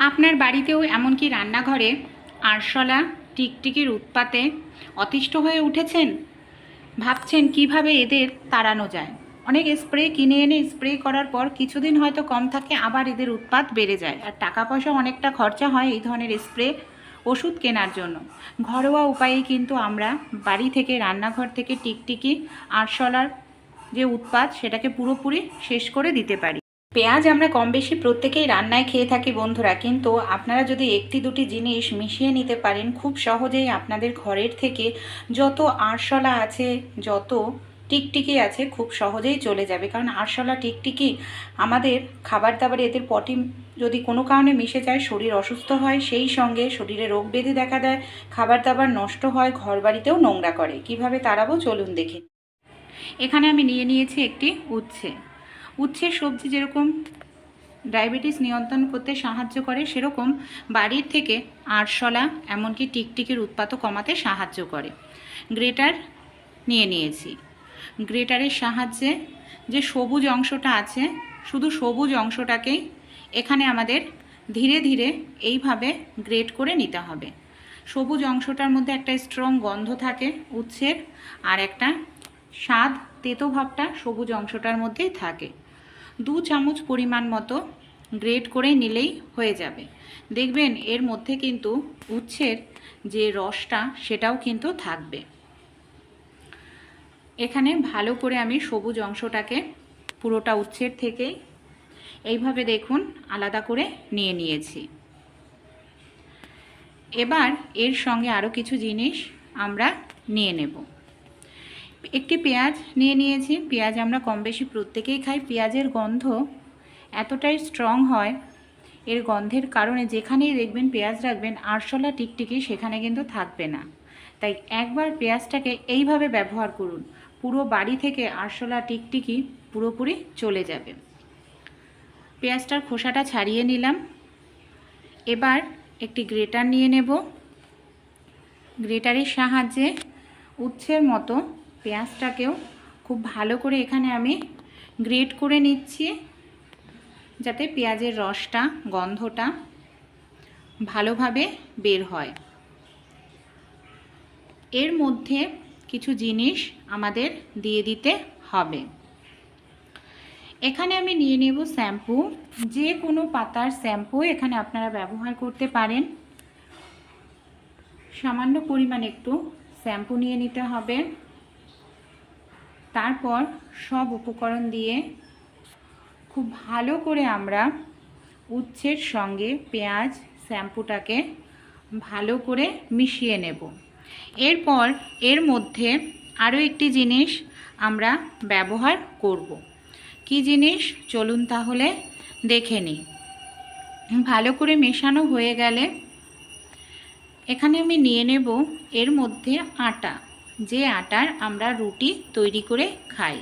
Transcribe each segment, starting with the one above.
আপনার বাড়িতেও এমনকি রান্নাঘরে আরশোলা টিকটিকির উৎপাতে অতিষ্ঠ হয়ে উঠেছেন? ভাবছেন কিভাবে এদের তাড়ানো যায়। অনেক স্প্রে কিনে এনে স্প্রে করার পর কিছুদিন হয়তো কম থাকে, আবার এদের উৎপাত বেড়ে যায়, আর টাকা পয়সা অনেকটা খরচা হয় এই ধরনের স্প্রে ওষুধ কেনার জন্য। ঘরোয়া উপায়ে কিন্তু আমরা বাড়ি থেকে, রান্নাঘর থেকে টিকটিকি আরশোলার যে উৎপাত সেটাকে পুরোপুরি শেষ করে দিতে পারি। পেঁয়াজ আমরা কম বেশি প্রত্যেকেই রান্নায় খেয়ে থাকি বন্ধুরা, কিন্তু আপনারা যদি একটি দুটি জিনিস মিশিয়ে নিতে পারেন, খুব সহজেই আপনাদের ঘরের থেকে যত আরশোলা আছে, যত টিকটিকি আছে, খুব সহজেই চলে যাবে। কারণ আরশোলা টিকটিকি আমাদের খাবার দাবারে, এদের পটি যদি কোনো কারণে মিশে যায় শরীর অসুস্থ হয়, সেই সঙ্গে শরীরে রোগ ব্যাধি দেখা দেয়, খাবার দাবার নষ্ট হয়, ঘর বাড়িতেও নোংরা করে। কিভাবে তাড়াবো চলুন দেখে। এখানে আমি নিয়ে নিয়েছি একটি উচ্ছে। উচ্ছের সবজি যেরকম ডায়াবেটিস নিয়ন্ত্রণ করতে সাহায্য করে, সেরকম বাড়ির থেকে আরশোলা এমনকি টিকটিকির উৎপাতও কমাতে সাহায্য করে। গ্রেটার নিয়ে নিয়েছি। গ্রেটারের সাহায্যে যে সবুজ অংশটা আছে, শুধু সবুজ অংশটাকেই এখানে আমাদের ধীরে ধীরে এইভাবে গ্রেট করে নিতে হবে। সবুজ অংশটার মধ্যে একটা স্ট্রং গন্ধ থাকে উচ্ছের, আর একটা স্বাদ তেতো ভাবটা সবুজ অংশটার মধ্যেই থাকে। 2 চামচ পরিমাণ মতো গ্রেট করে নিলেই হয়ে যাবে। দেখবেন এর মধ্যে কিন্তু উচ্ছের যে রসটা সেটাও কিন্তু থাকবে। এখানে ভালো করে আমি সবুজ অংশটাকে পুরোটা উচ্ছের থেকে এইভাবে দেখুন আলাদা করে নিয়ে নিয়েছি। এবার এর সঙ্গে আরও কিছু জিনিস আমরা নিয়ে নেব। একটি পেঁয়াজ নিয়ে নিয়েছি। পেঁয়াজ আমরা কম বেশি প্রত্যেকেই খাই। পেঁয়াজের গন্ধ এতটাই স্ট্রং হয়, এর গন্ধের কারণে যেখানেই দেখবেন পেঁয়াজ রাখবেন আরশোলা টিকটিকি সেখানে কিন্তু থাকবে না। তাই একবার পেঁয়াজটাকে এইভাবে ব্যবহার করুন, পুরো বাড়ি থেকে আরশোলা টিকটিকি পুরোপুরি চলে যাবে। পেঁয়াজটার খোসাটা ছাড়িয়ে নিলাম। এবার একটি গ্রেটার নিয়ে নেব। গ্রেটারের সাহায্যে উচ্ছের মতো পেঁয়াজটাকেও খুব ভালো করে এখানে আমি গ্রেট করে নিচ্ছি, যাতে পেঁয়াজের রসটা, গন্ধটা ভালোভাবে বের হয়। এর মধ্যে কিছু জিনিস আমাদের দিয়ে দিতে হবে। এখানে আমি নিয়ে নেব শ্যাম্পু। যে কোনো পাতার শ্যাম্পু এখানে আপনারা ব্যবহার করতে পারেন। সামান্য পরিমাণ একটু শ্যাম্পু নিয়ে নিতে হবে। তারপর সব উপকরণ দিয়ে খুব ভালো করে আমরা উচ্ছের সঙ্গে পেঁয়াজ শ্যাম্পুটাকে ভালো করে মিশিয়ে নেব। এরপর এর মধ্যে আরও একটি জিনিস আমরা ব্যবহার করব। কি জিনিস চলুন তাহলে দেখে নিই। ভালো করে মেশানো হয়ে গেলে এখানে আমি নিয়ে নেব এর মধ্যে আটা, যে আটার আমরা রুটি তৈরি করে খাই।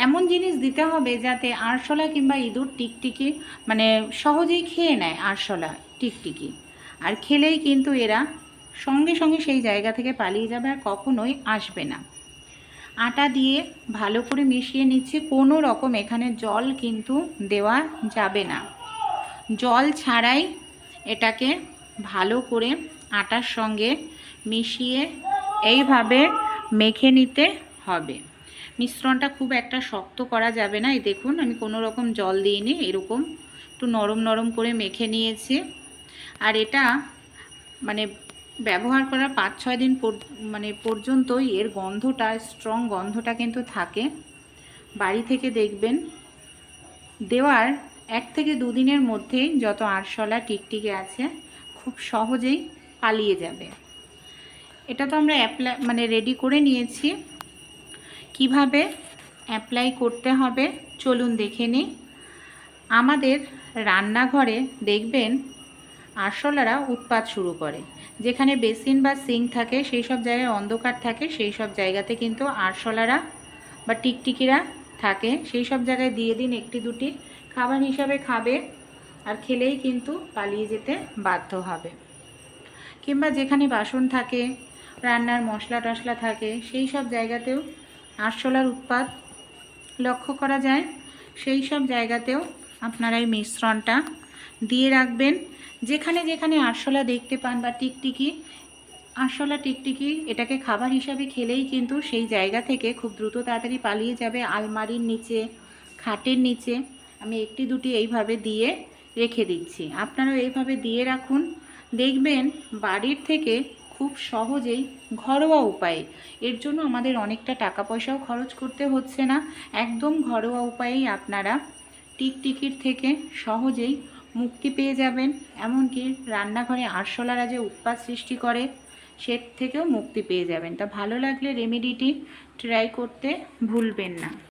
এমন জিনিস দিতে হবে যাতে আরশোলা কিংবা ইঁদুর টিকটিকি মানে সহজেই খেয়ে নেয় আরশোলা টিকটিকি, আর খেলেই কিন্তু এরা সঙ্গে সঙ্গে সেই জায়গা থেকে পালিয়ে যাবে আর কখনোই আসবে না। আটা দিয়ে ভালো করে মিশিয়ে নিচ্ছি। কোনো রকম এখানে জল কিন্তু দেওয়া যাবে না। জল ছাড়াই এটাকে ভালো করে আটার সঙ্গে মিশিয়ে এইভাবে মেখে নিতে হবে। মিশ্রণটা খুব একটা শক্ত করা যাবে না। এই দেখুন আমি কোনো রকম জল দিইনি, এরকম একটু নরম নরম করে মেখে নিয়েছি। আর এটা মানে ব্যবহার করার 5-6 দিন পর্যন্তই এর গন্ধটা, স্ট্রং গন্ধটা কিন্তু থাকে। বাড়ি থেকে দেখবেন দেওয়ার 1 থেকে 2 দিনের মধ্যেই যত আরশোলা টিকটিকি আছে খুব সহজেই পালিয়ে যাবে। এটা তো আমরা রেডি করে নিয়েছি। কিভাবে অ্যাপ্লাই করতে হবে চলুন দেখে নিই। আমাদের রান্নাঘরে দেখবেন আরশোলারা উৎপাত শুরু করে। যেখানে বেসিন বা সিঙ্ক থাকে সেই সব জায়গায় অন্ধকার থাকে, সেই সব জায়গাতে কিন্তু আরশোলারা বা টিকটিকিরা থাকে। সেই সব জায়গায় দিয়ে দিন একটি দুটি, খাবার হিসাবে খাবে আর খেলেই কিন্তু পালিয়ে যেতে বাধ্য হবে। কিংবা যেখানে বাসন থাকে, রান্নার মশলা টশলা থাকে, সেই সব জায়গাতেও আরশোলার উৎপাত লক্ষ্য করা যায়। সেই সব জায়গাতেও আপনারা এই মিশ্রণটা দিয়ে রাখবেন। যেখানে যেখানে আরশোলা দেখতে পান বা টিকটিকি, আরশোলা টিকটিকি এটাকে খাবার হিসাবে খেলেই কিন্তু সেই জায়গা থেকে খুব দ্রুত তাড়াতাড়ি পালিয়ে যাবে। আলমারির নিচে, খাটের নিচে আমি একটি দুটি এইভাবে দিয়ে রেখে দিচ্ছি। আপনারাও এইভাবে দিয়ে রাখুন, দেখবেন বাড়ির থেকে খুব সহজেই ঘরোয়া উপায়ে, এর জন্য আমাদের অনেকটা টাকা পয়সাও খরচ করতে হচ্ছে না, একদম ঘরোয়া উপায়েই আপনারা টিকটিকির থেকে সহজেই মুক্তি পেয়ে যাবেন। এমনকি রান্নাঘরে আরশোলারা যে উৎপাত সৃষ্টি করে সে থেকেও মুক্তি পেয়ে যাবেন। তা ভালো লাগলে রেমেডিটি ট্রাই করতে ভুলবেন না।